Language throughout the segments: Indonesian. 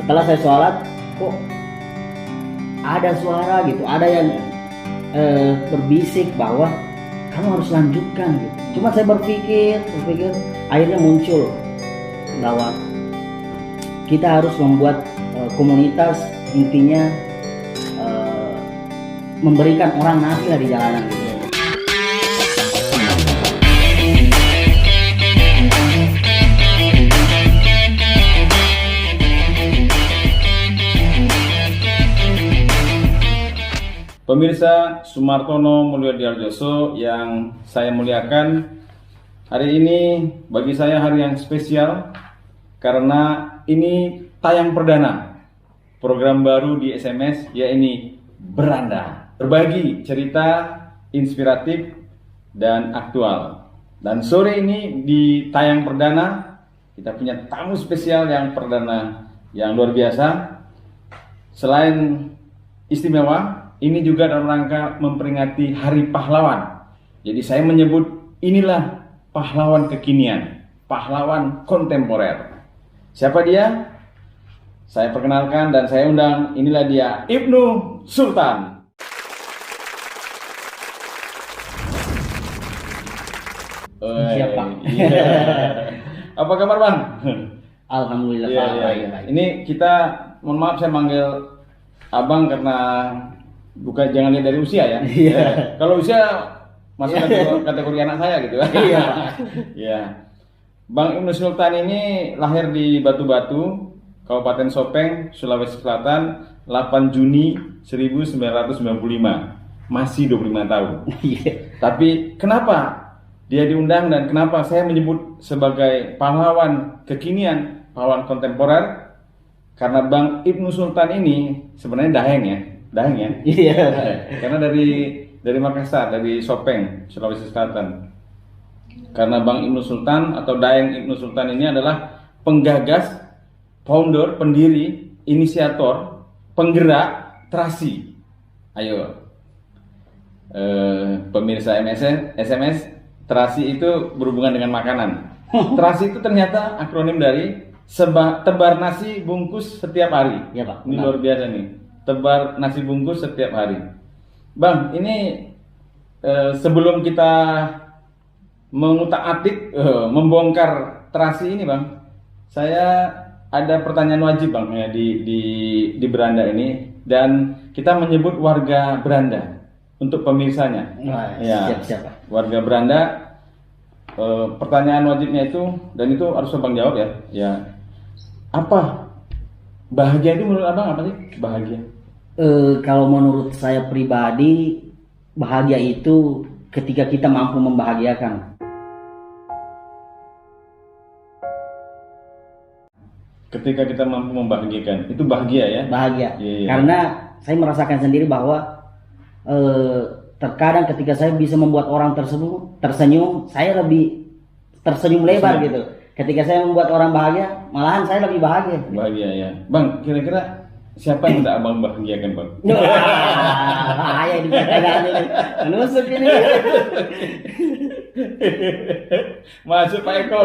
setelah saya sholat kok ada suara gitu, ada yang berbisik bahwa kamu harus lanjutkan gitu. Cuma saya berpikir akhirnya muncul bahwa kita harus membuat komunitas, intinya memberikan orang nasi lah di jalanan gitu. Pemirsa Sumartono Mulyo Diharjoso yang saya muliakan, hari ini bagi saya hari yang spesial karena ini tayang perdana program baru di SMS, yaitu Beranda, berbagi cerita inspiratif dan aktual. Dan sore ini di tayang perdana kita punya tamu spesial yang perdana yang luar biasa. Selain istimewa, ini juga dalam rangka memperingati Hari Pahlawan. Jadi saya menyebut inilah pahlawan kekinian, pahlawan kontemporer. Siapa dia? Saya perkenalkan dan saya undang, inilah dia, Ibnu Sultan. Siapa? Apa kabar, Bang? Alhamdulillah. Iya. Ini kita, mohon maaf saya manggil Abang karena bukan, jangan lihat dari usia ya. Iya. Kalau usia masuk kategori anak saya gitu. Iya. Ya. Bang Ibnu Sultan ini lahir di Batu-Batu, Kabupaten Sopeng, Sulawesi Selatan, 8 Juni 1995. Masih 25 tahun. Iya. Tapi kenapa dia diundang dan kenapa saya menyebut sebagai pahlawan kekinian, pahlawan kontemporer? Karena Bang Ibnu Sultan ini sebenarnya Daeng ya. Iya. Karena dari Makassar, dari Sopeng, Sulawesi Selatan. Karena Bang Ibnu Sultan atau Daeng Ibnu Sultan ini adalah penggagas, founder, pendiri, inisiator, penggerak terasi. Ayo, pemirsa SMS, terasi itu berhubungan dengan makanan. Terasi itu ternyata akronim dari tebar nasi bungkus setiap hari. Ya, Pak. Ini luar biasa nih. Tebar nasi bungkus setiap hari. Bang, ini sebelum kita mengutak-atik, membongkar terasi ini, Bang, saya ada pertanyaan wajib, Bang, ya, di Beranda ini, dan kita menyebut warga Beranda untuk pemirsanya. Ya, Siap. warga Beranda, pertanyaan wajibnya itu, dan itu harus Abang jawab ya. Ya, apa bahagia itu menurut Abang, apa sih bahagia? Kalau menurut saya pribadi, bahagia itu ketika kita mampu membahagiakan. Ketika kita mampu membahagiakan, itu bahagia ya? Bahagia. Iya. Karena saya merasakan sendiri bahwa terkadang ketika saya bisa membuat orang tersenyum, saya lebih tersenyum lebar gitu. Ketika saya membuat orang bahagia, malahan saya lebih bahagia. Bahagia ya. Bang, kira-kira siapa yang tidak Abang bahagiakan, Bang? Bahaya di pertanyaan ini. Menusuk ini. Masuk Pak Eko.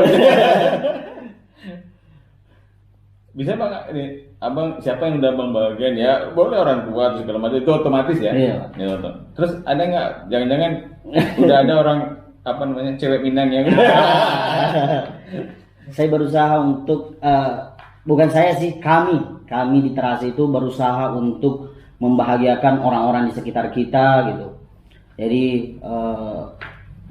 Bisa Bang, ini Abang siapa yang udah Abang bahagian ya? Boleh orang tua atau segala macam, itu otomatis ya. Iya. Ya, terus ada nggak? Jangan-jangan udah ada orang apa namanya cewek Minang yang Saya berusaha untuk bukan saya sih, kami di Terasi itu berusaha untuk membahagiakan orang-orang di sekitar kita gitu. Jadi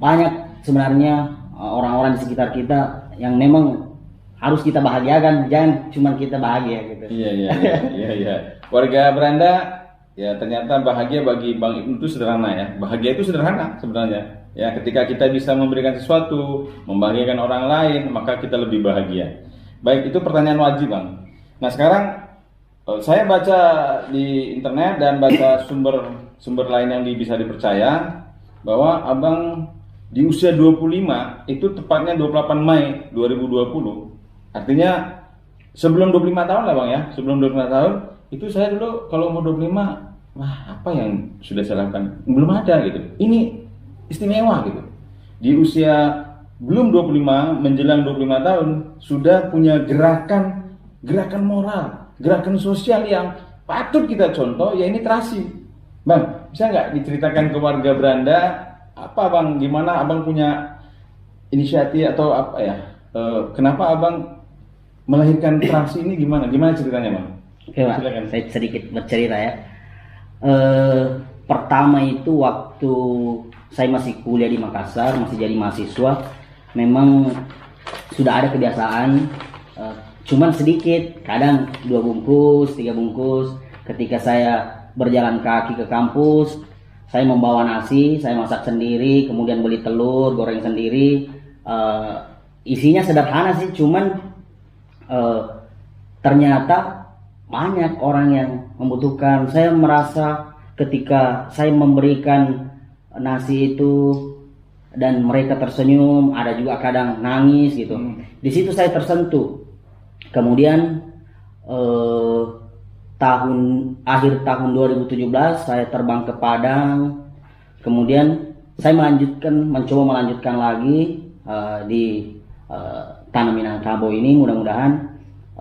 banyak sebenarnya orang-orang di sekitar kita yang memang harus kita bahagiakan, jangan cuma kita bahagia gitu. Iya. Warga Beranda ya, ternyata bahagia bagi Bang Ibnu itu sederhana ya. Bahagia itu sederhana sebenarnya. Ya, ketika kita bisa memberikan sesuatu, membahagiakan orang lain, maka kita lebih bahagia. Baik, itu pertanyaan wajib, Bang. Nah, sekarang saya baca di internet dan baca sumber lain yang bisa dipercaya bahwa Abang di usia 25, itu tepatnya 28 Mei 2020. Artinya sebelum 25 tahun lah, Bang ya. Sebelum 25 tahun, itu saya dulu kalau umur 25, wah, apa yang sudah saya lakukan? Belum ada gitu. Ini istimewa gitu. Di usia belum 25 menjelang 25 tahun sudah punya gerakan moral, gerakan sosial yang patut kita contoh, ya ini terasi. Bang, bisa nggak diceritakan ke warga Beranda, apa Bang, gimana Abang punya inisiatif atau apa ya, kenapa Abang melahirkan terasi ini, gimana ceritanya Bang? Oke Pak, saya sedikit bercerita ya. Pertama itu waktu saya masih kuliah di Makassar, masih jadi mahasiswa, memang sudah ada kebiasaan, cuman sedikit, kadang 2 bungkus, 3 bungkus. Ketika saya berjalan kaki ke kampus, saya membawa nasi, saya masak sendiri, kemudian beli telur, goreng sendiri. Isinya sederhana sih, cuman ternyata banyak orang yang membutuhkan. Saya merasa ketika saya memberikan nasi itu dan mereka tersenyum, ada juga kadang nangis gitu. Di situ saya tersentuh. Kemudian akhir tahun 2017 saya terbang ke Padang. Kemudian saya mencoba melanjutkan lagi di Tanah Minangkabau ini. Mudah-mudahan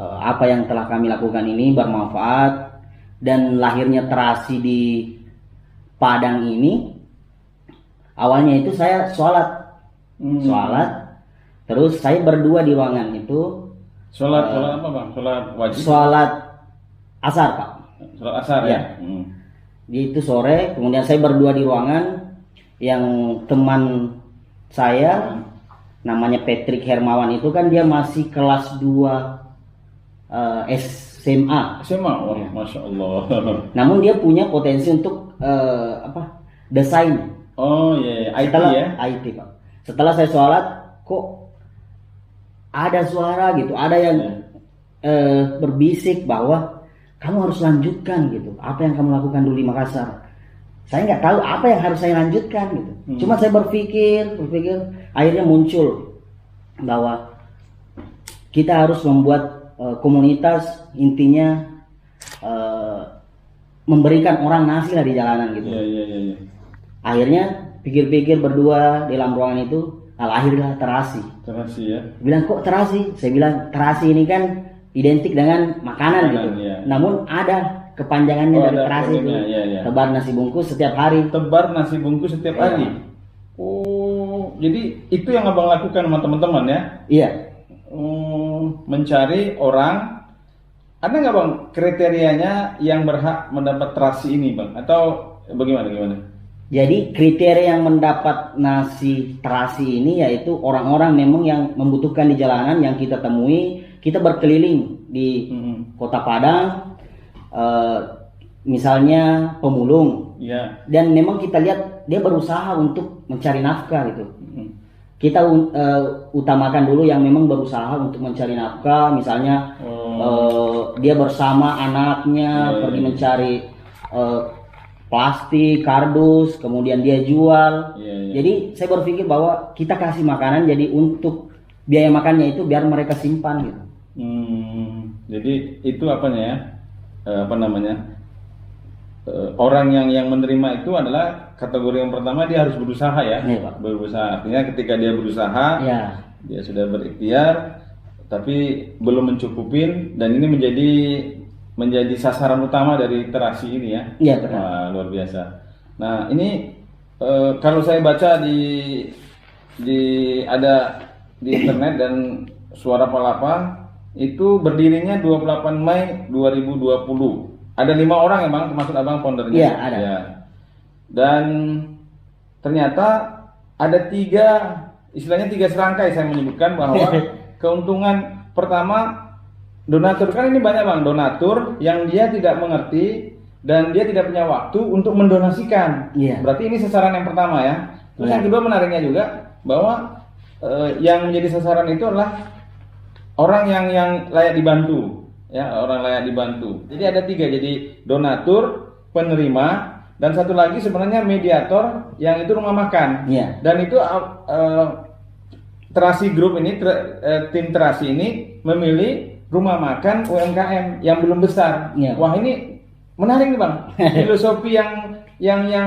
apa yang telah kami lakukan ini bermanfaat, dan lahirnya terasi di Padang ini awalnya itu saya sholat, terus saya berdua di ruangan itu. Sholat apa Bang? Sholat wajib? Sholat asar Pak. Sholat asar ya? Itu sore, kemudian saya berdua di ruangan, yang teman saya namanya Patrick Hermawan itu kan dia masih kelas 2 SMA. Oh, Masya Allah. Namun dia punya potensi untuk desain. Oh iya, IT ya? IT Pak. Setelah saya sholat, kok ada suara gitu, ada yang berbisik bahwa kamu harus lanjutkan gitu, apa yang kamu lakukan dulu di Makassar. Saya nggak tahu apa yang harus saya lanjutkan gitu. Cuma saya berpikir, akhirnya muncul bahwa kita harus membuat komunitas, intinya memberikan orang nasi lah di jalanan gitu. Iya. Akhirnya pikir-pikir berdua di dalam ruangan itu, lahirlah terasi. Terasi ya? Bilang kok terasi? Saya bilang terasi ini kan identik dengan makanan gitu. Iya. Namun ada kepanjangannya dari terasi itu. Iya. Tebar nasi bungkus setiap hari. Tebar nasi bungkus setiap hari. Oh, jadi itu yang Abang lakukan sama teman-teman ya? Iya. Mencari orang. Ada nggak Bang kriterianya yang berhak mendapat terasi ini Bang? Atau bagaimana? Jadi kriteria yang mendapat nasi terasi ini yaitu orang-orang memang yang membutuhkan di jalanan yang kita temui. Kita berkeliling di Kota Padang, misalnya pemulung, dan memang kita lihat dia berusaha untuk mencari nafkah gitu. Kita utamakan dulu yang memang berusaha untuk mencari nafkah, misalnya dia bersama anaknya pergi mencari plastik, kardus, kemudian dia jual. Jadi saya berpikir bahwa kita kasih makanan, jadi untuk biaya makannya itu biar mereka simpan gitu. Jadi itu orang yang menerima itu adalah kategori yang pertama, dia harus berusaha ya. Iya, Pak. Berusaha artinya ketika dia berusaha, dia sudah berikhtiar, tapi belum mencukupin, dan ini menjadi sasaran utama dari terasi ini ya. Iya benar. Wah, luar biasa. Nah ini kalau saya baca ada di internet dan Suara Palapa itu berdirinya 28 Mei 2020. Ada 5 orang emang, termasuk Abang foundernya. Iya ada. Ya. Dan ternyata ada 3 serangkai saya menyebutkan bahwa keuntungan pertama, donatur, kan ini banyak Bang, donatur yang dia tidak mengerti dan dia tidak punya waktu untuk mendonasikan. Berarti ini sasaran yang pertama ya. Terus yang kedua menariknya juga bahwa yang menjadi sasaran itu adalah orang yang layak dibantu, ya, orang layak dibantu. Jadi ada 3, jadi donatur, penerima, dan satu lagi sebenarnya mediator yang itu rumah makan. Dan itu Terasi Group ini, tim Terasi ini memilih rumah makan UMKM yang belum besar. Wah ini menarik nih Bang. Filosofi yang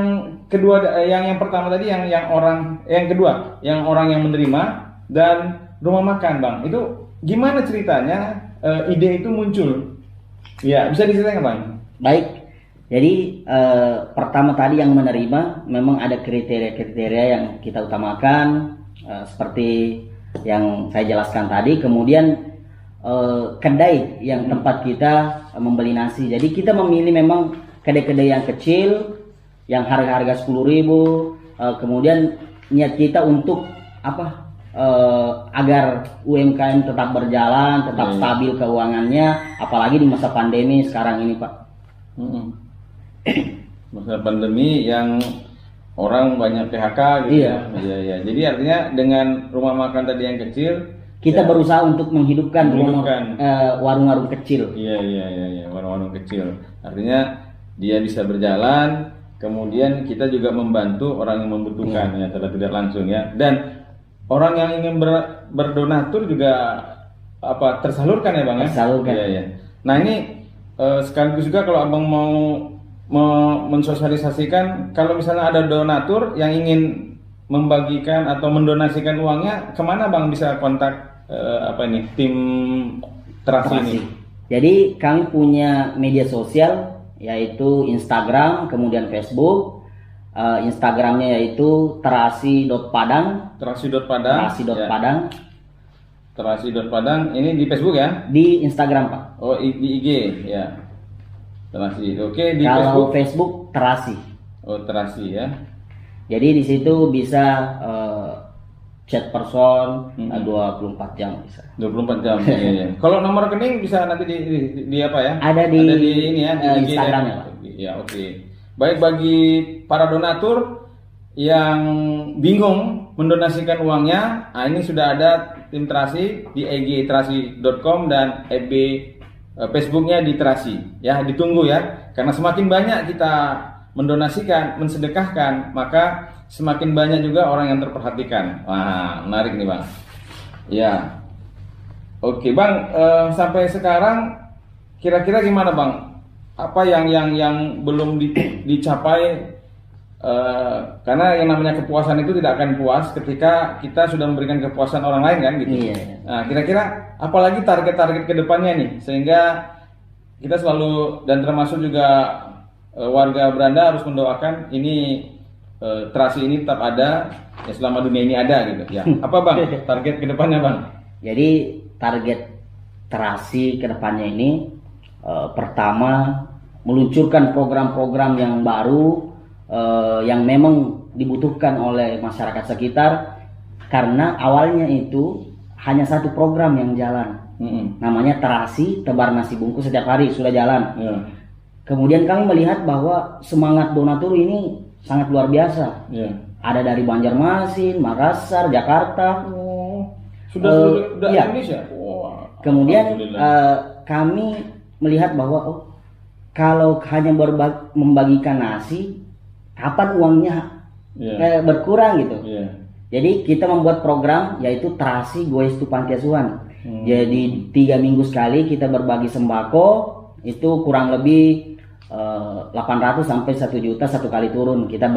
kedua, yang pertama tadi yang kedua yang orang yang menerima dan rumah makan Bang. Itu gimana ceritanya ide itu muncul? Ya, bisa diceritain Bang? Baik, jadi pertama tadi yang menerima memang ada kriteria-kriteria yang kita utamakan, seperti yang saya jelaskan tadi. Kemudian kedai yang tempat kita membeli nasi. Jadi kita memilih memang kedai-kedai yang kecil, yang harga-harga 10.000. Kemudian niat kita untuk apa? Agar UMKM tetap berjalan, tetap stabil keuangannya, apalagi di masa pandemi sekarang ini, Pak. Masa pandemi yang orang banyak PHK gitu. Iya. Iya. Jadi artinya dengan rumah makan tadi yang kecil, Kita berusaha untuk menghidupkan Menghidupkan. warung-warung kecil. Iya, warung-warung kecil. Artinya dia bisa berjalan, kemudian kita juga membantu orang yang membutuhkan ya, secara tidak langsung ya. Dan orang yang ingin berdonatur juga apa tersalurkan ya Bang ya? Tersalurkan. Iya. Nah ini sekaligus juga kalau Abang mau mensosialisasikan kalau misalnya ada donatur yang ingin membagikan atau mendonasikan uangnya, kemana Bang bisa kontak tim terasi ini? Jadi kami punya media sosial yaitu Instagram, kemudian Facebook. Instagramnya yaitu terasi.padang. Terasi.padang. Terasi.padang. Ini di Facebook ya? Di Instagram, Pak. Oh, di IG ya. Terasi. Oke, di Kalau Facebook. Facebook Terasi. Oh, Terasi ya. Jadi di situ bisa chat person 24 jam bisa. 24 jam. Iya. Kalau nomor rekening bisa nanti di apa ya? Ada di ini ya, di IG Instagram ya. ya, Pak. Ya, oke. Baik, bagi para donatur yang bingung mendonasikan uangnya, ini sudah ada tim Terasi di IG terasi.com dan FB Facebooknya di Terasi. Ya, ditunggu ya. Karena semakin banyak kita mendonasikan, mensedekahkan, maka semakin banyak juga orang yang terperhatikan. Wah, menarik nih Bang. Ya, oke Bang. Sampai sekarang kira-kira gimana Bang? Apa yang belum dicapai? Karena yang namanya kepuasan itu tidak akan puas ketika kita sudah memberikan kepuasan orang lain kan gitu. Iya. Nah, kira-kira apalagi target-target kedepannya nih sehingga kita selalu dan termasuk juga warga Beranda harus mendoakan ini Terasi ini tetap ada ya, selama dunia ini ada gitu ya. Apa Bang target kedepannya Bang? Jadi target Terasi kedepannya ini pertama meluncurkan program-program yang baru yang memang dibutuhkan oleh masyarakat sekitar, karena awalnya itu hanya satu program yang jalan, namanya Terasi tebar nasi bungkus setiap hari sudah jalan. Kemudian kami melihat bahwa semangat donatur ini sangat luar biasa. Ada dari Banjarmasin, Makassar, Jakarta. Sudah iya. Indonesia. Kemudian kami melihat bahwa kalau hanya membagikan nasi, kapan uangnya berkurang gitu. Jadi kita membuat program yaitu Terasi Goes to Panti Asuhan. Jadi 3 minggu sekali kita berbagi sembako, itu kurang lebih 800 sampai 1 juta satu kali turun kita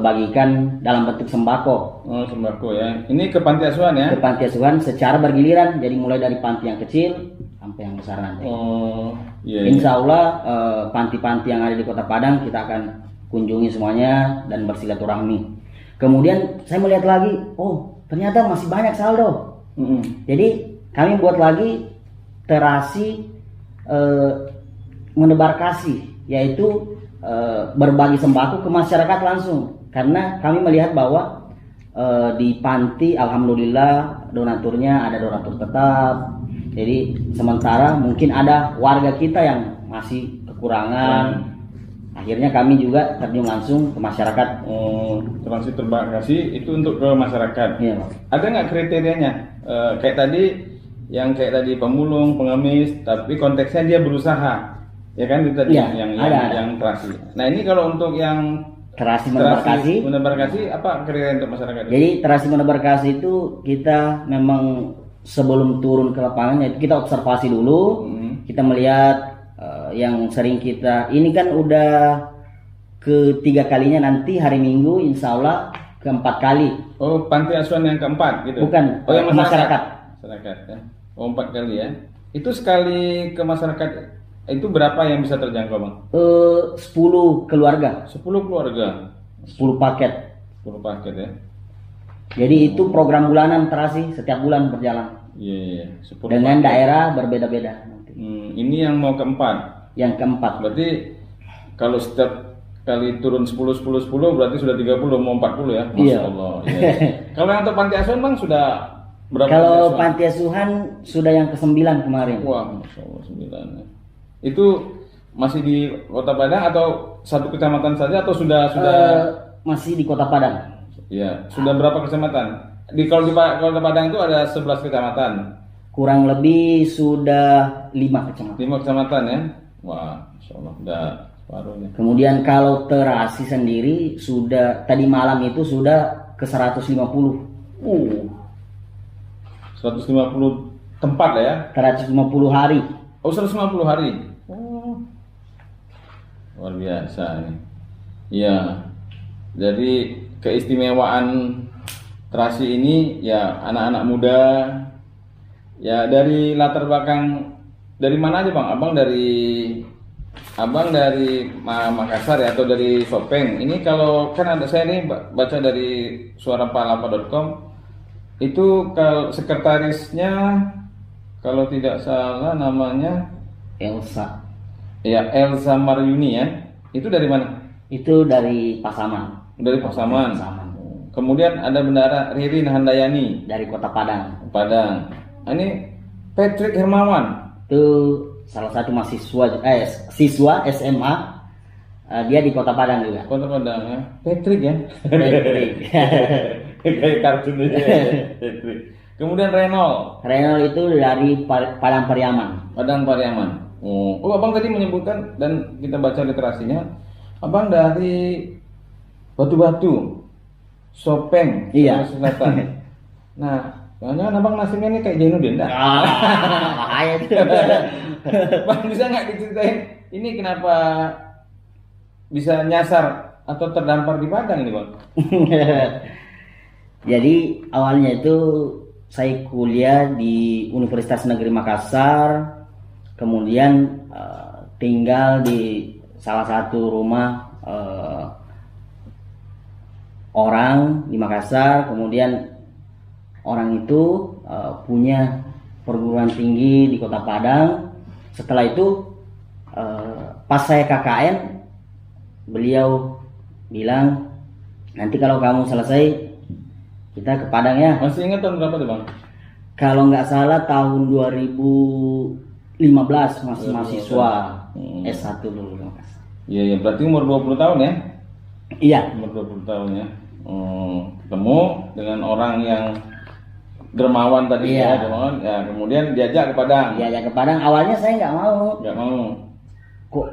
bagikan dalam bentuk sembako. Oh, sembako ya. Ini ke panti asuhan ya? Ke panti asuhan secara bergiliran, jadi mulai dari panti yang kecil sampai yang besar nanti. Oh, iya. Insya Allah panti-panti yang ada di Kota Padang kita akan kunjungi semuanya dan bersilaturahmi. Kemudian saya melihat lagi, oh ternyata masih banyak saldo. Jadi kami buat lagi Terasi menebar kasih, yaitu berbagi sembako ke masyarakat langsung, karena kami melihat bahwa di panti alhamdulillah donaturnya ada donatur tetap. Jadi sementara mungkin ada warga kita yang masih kekurangan, akhirnya kami juga terjun langsung ke masyarakat. Terasi tebar kasih itu untuk ke masyarakat. Iya, Pak. Ada nggak kriterianya? Kayak tadi pemulung, pengemis, tapi konteksnya dia berusaha. Ya kan itu tadi Iya, ada. yang Terasi. Nah, ini kalau untuk yang Terasi menebar kasih. menebar kasih apa kriteria untuk masyarakat? Jadi Terasi menebar kasih itu kita memang sebelum turun ke lapangan yaitu kita observasi dulu, kita melihat yang sering kita ini kan udah ketiga kalinya, nanti hari Minggu insya Allah keempat kali. Oh, panti asuhan yang keempat gitu? Bukan, yang masyarakat. Masyarakat ya. Oh, 4 kali ya. Itu sekali ke masyarakat Itu berapa yang bisa terjangkau Bang? 10 keluarga, 10 keluarga, 10 paket. 10 paket ya. Jadi itu program bulanan terasi setiap bulan berjalan. Iya, iya. 10 Dengan paket. daerah berbeda-beda nanti. Ini yang mau keempat. Yang keempat, Berarti kalau setiap kali turun 10 10 10 berarti sudah 30 mau 40 ya. Masya Iya. Allah. Iya. Kalau yang untuk panti asuhan Bang sudah berapa? kalau asuhan? panti asuhan sudah yang ke-9 kemarin. Wah, Masya Allah 9 ya. Itu masih di Kota Padang atau satu kecamatan saja atau sudah Masih di Kota Padang. ya, sudah berapa kecamatan? Kalau di Kota Padang itu ada 11 kecamatan. Kurang lebih sudah 5 kecamatan. 5 kecamatan ya. Wah, Masya Allah udah separuhnya. Kemudian kalau Terasi sendiri sudah tadi malam itu sudah ke 150. 150 tempat lah ya. 150 hari. Oh, 150 hari. Luar biasa ini. Iya. Jadi keistimewaan Terasi ini ya anak-anak muda ya dari latar belakang dari mana aja Bang? Abang dari Makassar ya atau dari Sopeng. Ini kalau kan ada saya nih baca dari suarapalapa.com itu kalau sekretarisnya kalau tidak salah namanya Elsa. ya Elsa Maryuni ya. Itu dari mana? Itu dari Pasaman. Dari Pasaman. Pasaman. Kemudian ada Bendara Ririn Handayani Dari Kota Padang. Padang. Ini Patrick Hermawan. Itu salah satu siswa SMA. Dia di Kota Padang juga. Kota Padang ya. Patrick ya. Patrick. Kayak kartun aja. Patrick. Kemudian Renol itu dari Padang Pariaman. Padang Pariaman. Oh, Abang tadi menyebutkan dan kita baca literasinya, Abang dari Batu-Batu, Sopeng, Iya. Sulawesi Selatan. Nah, jangan Abang nasibnya ini kayak Jainuddin dah. Bahaya itu. Bang bisa nggak diceritain ini kenapa bisa nyasar atau terdampar di Padang ini Bang? Jadi awalnya itu saya kuliah di Universitas Negeri Makassar, kemudian tinggal di salah satu rumah orang di Makassar, kemudian orang itu punya perguruan tinggi di Kota Padang. Setelah itu pas saya KKN, beliau bilang nanti kalau kamu selesai kita ke Padang ya. Masih ingat tahun berapa tuh Bang? Kalau nggak salah tahun 2015 masih mahasiswa S1 dulu di Makassar. Iya, ya, berarti umur 20 tahun ya? Iya. Umur 20 tahun ya. Ketemu dengan orang yang dermawan tadi Iya. ya, dermawan. Ya, kemudian diajak ke Padang. Diajak ke Padang. Awalnya saya nggak mau. Nggak mau. Kok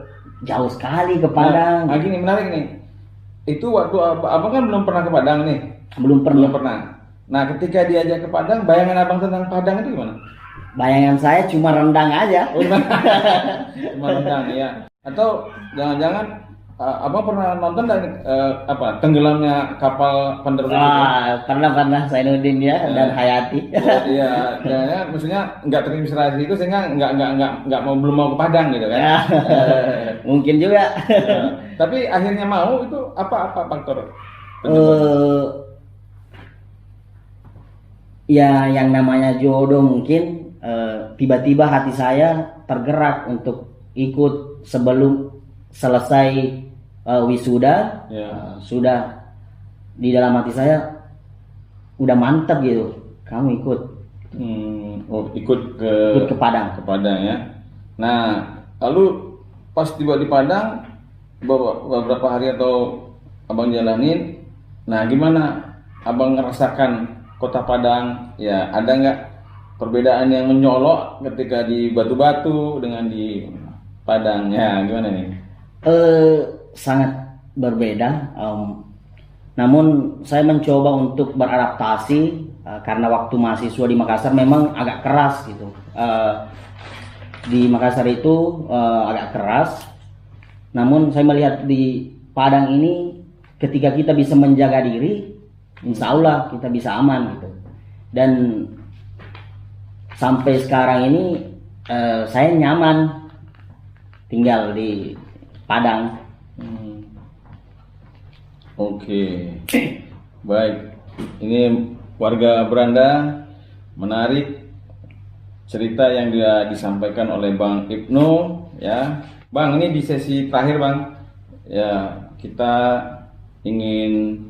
jauh sekali ke Padang? Nah, gini menarik nih. Itu waktu abang kan belum pernah ke Padang nih. Belum Belum pernah. pernah. Nah, ketika diajak ke Padang, bayangan abang tentang Padang itu gimana? Bayangan saya cuma rendang aja. Cuma rendang ya. Atau jangan-jangan abang pernah nonton dari tenggelamnya kapal Pandarus itu? Pernah Zainuddin ya dan Hayati. Oh, iya, ya, maksudnya nggak terinspirasi itu sehingga belum mau ke Padang gitu kan? Mungkin juga. Tapi akhirnya mau itu apa faktor? Ya yang namanya jodoh mungkin tiba-tiba hati saya tergerak untuk ikut sebelum selesai wisuda. Ya. Sudah di dalam hati saya udah mantap gitu, kamu ikut Ikut ke Padang. ke Padang ya. Nah, lalu pas tiba di Padang beberapa hari atau abang jalanin, nah gimana abang ngerasakan Kota Padang? Ya ada nggak perbedaan yang menyolok ketika di Batu-Batu dengan di Padang? Ya gimana nih? Sangat berbeda. Namun saya mencoba untuk beradaptasi karena waktu mahasiswa di Makassar memang agak keras gitu. Di Makassar itu agak keras. Namun saya melihat di Padang ini ketika kita bisa menjaga diri, insya Allah kita bisa aman gitu. Dan sampai sekarang ini saya nyaman tinggal di Padang. Oke, baik. Ini warga Beranda, menarik cerita yang dia disampaikan oleh Bang Ibnu, ya. Bang, ini di sesi terakhir, Bang. Ya, kita ingin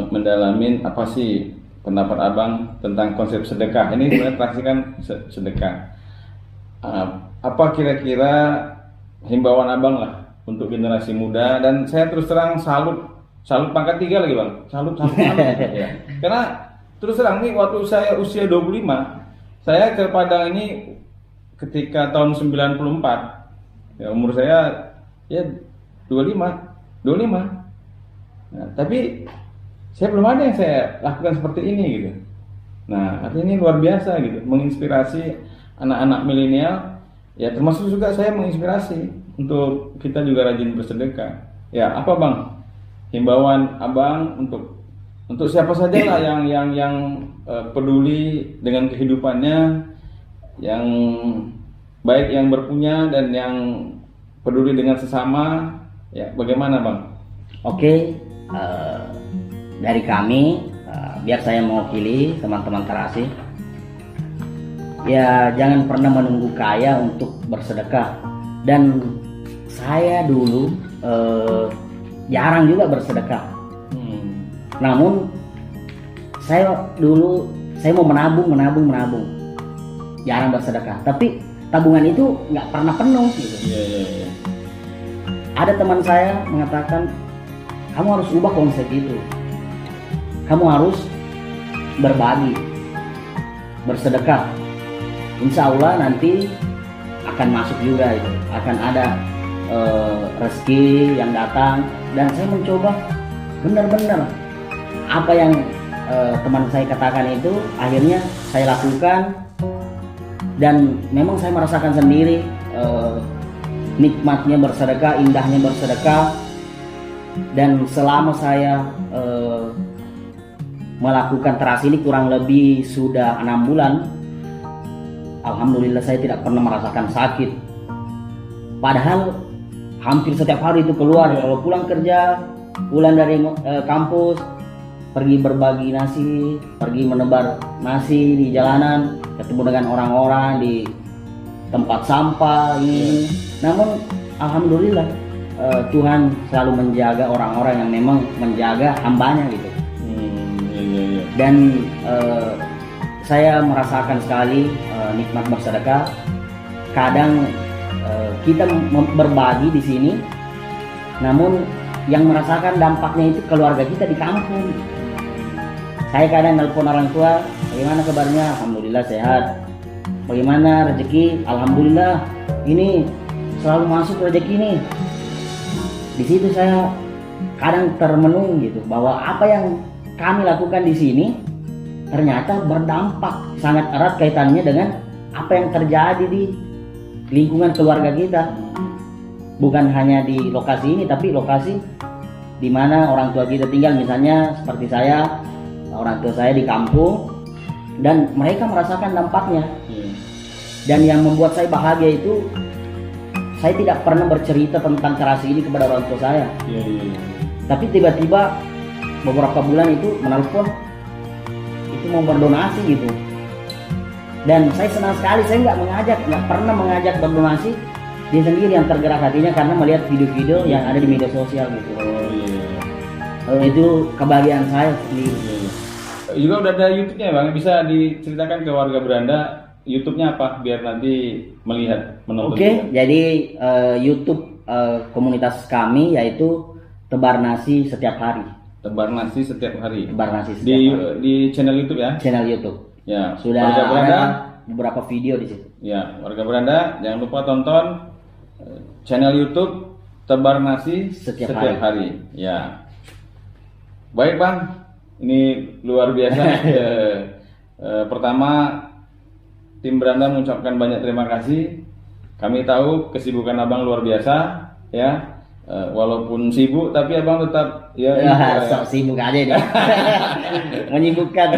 mendalamin apa sih pendapat Abang tentang konsep sedekah. Ini sebenarnya terakhir kan sedekah. Apa kira-kira himbauan Abang lah untuk generasi muda? Dan saya terus terang salut pangkat 3 lagi, Bang. Salut. Ya. Karena terus terang nih, waktu saya usia 25, saya ke Padang ini ketika tahun 94. Ya, umur saya ya 25. Nah, tapi saya belum ada yang saya lakukan seperti ini gitu. Nah, artinya ini luar biasa gitu, menginspirasi anak-anak milenial. Ya, termasuk juga saya menginspirasi untuk kita juga rajin bersedekah. Ya, apa Bang? Himbauan Abang untuk siapa saja lah yang peduli dengan kehidupannya, yang baik yang berpunya dan yang peduli dengan sesama. Ya, bagaimana Bang? Oke, dari kami, biar saya mewakili teman-teman Terasi, ya jangan pernah menunggu kaya untuk bersedekah. Dan saya dulu jarang juga bersedekah. Namun saya mau menabung, jarang bersedekah. Tapi tabungan itu nggak pernah penuh gitu. Iya. Ada teman saya mengatakan, kamu harus ubah konsep itu. Kamu harus berbagi, bersedekah. Insya Allah nanti akan masuk juga itu, akan ada rezeki yang datang. Dan saya mencoba benar-benar apa yang teman saya katakan itu, akhirnya saya lakukan. Dan memang saya merasakan sendiri nikmatnya bersedekah, indahnya bersedekah. Dan selama saya melakukan Terasi ini kurang lebih sudah 6 bulan, alhamdulillah saya tidak pernah merasakan sakit. Padahal hampir setiap hari itu keluar, kalau pulang kerja, pulang dari kampus, pergi berbagi nasi, pergi menebar nasi di jalanan, ketemu dengan orang-orang di tempat sampah ini. Namun alhamdulillah Tuhan selalu menjaga orang-orang yang memang menjaga hambanya gitu. Iya. Dan saya merasakan sekali nikmat bersedekah. Kadang kita berbagi di sini, namun yang merasakan dampaknya itu keluarga kita di kampung. Saya kadang nelpon orang tua, bagaimana kabarnya? Alhamdulillah sehat. Bagaimana rezeki? Alhamdulillah ini selalu masuk rezeki nih. Di situ saya kadang termenung gitu, bahwa apa yang kami lakukan di sini ternyata berdampak sangat erat kaitannya dengan apa yang terjadi di lingkungan keluarga kita. Bukan hanya di lokasi ini, tapi lokasi di mana orang tua kita tinggal. Misalnya seperti saya, orang tua saya di kampung, dan mereka merasakan dampaknya. Dan yang membuat saya bahagia itu, saya tidak pernah bercerita tentang Terasi ini kepada orang tua saya. Tapi tiba-tiba beberapa bulan itu menelpon, itu mau berdonasi gitu. Dan saya senang sekali, saya nggak pernah mengajak berdonasi. Dia sendiri yang tergerak hatinya karena melihat video-video yang ada di media sosial gitu. Itu kebahagiaan saya sendiri. Juga udah ada YouTube-nya Bang, bisa diceritakan ke warga Beranda YouTube-nya apa biar nanti menonton. Oke, jadi YouTube komunitas kami yaitu Tebar Nasi Setiap Hari. Tebar Nasi Setiap Hari. Tebar Nasi Setiap Hari. Di channel YouTube ya? Channel YouTube. Ya. Sudah warga Beranda, ada beberapa video di situ. Ya, warga Beranda jangan lupa tonton channel YouTube Tebar Nasi Setiap hari. Ya. Baik Bang, ini luar biasa. Pertama, tim Beranda mengucapkan banyak terima kasih. Kami tahu kesibukan Abang luar biasa, ya. Walaupun sibuk, tapi Abang tetap sok sibuk aja deh. Menyibukkan.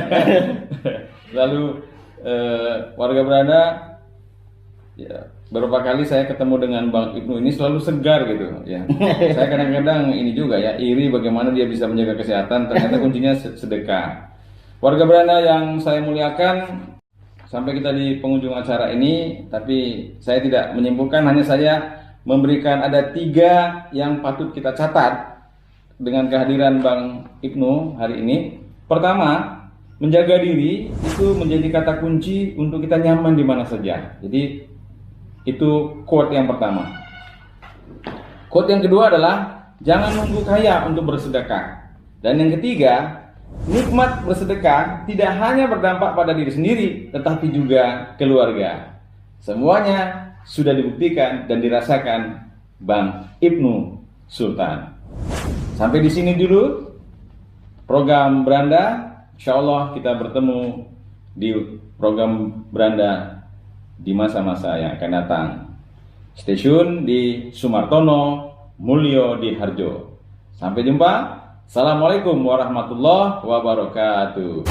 Lalu warga Beranda, ya, beberapa kali saya ketemu dengan Bang Ibnu ini selalu segar gitu ya. Saya kadang-kadang ini juga ya, iri bagaimana dia bisa menjaga kesehatan, ternyata kuncinya sedekah. Warga Beranda yang saya muliakan, sampai kita di penghujung acara ini, tapi saya tidak menyimpulkan, hanya saya memberikan ada 3 yang patut kita catat dengan kehadiran Bang Ibnu hari ini. Pertama, menjaga diri itu menjadi kata kunci untuk kita nyaman di mana saja. Jadi itu quote yang pertama. Quote yang kedua adalah jangan nunggu kaya untuk bersedekah. Dan yang ketiga, nikmat bersedekah tidak hanya berdampak pada diri sendiri, tetapi juga keluarga. Semuanya sudah dibuktikan dan dirasakan Bang Ibnu Sultan. Sampai di sini dulu program Beranda. Insya Allah kita bertemu di program Beranda di masa-masa yang akan datang. Stay tune di Sumartono Mulyo di Harjo. Sampai jumpa. Assalamualaikum warahmatullahi wabarakatuh.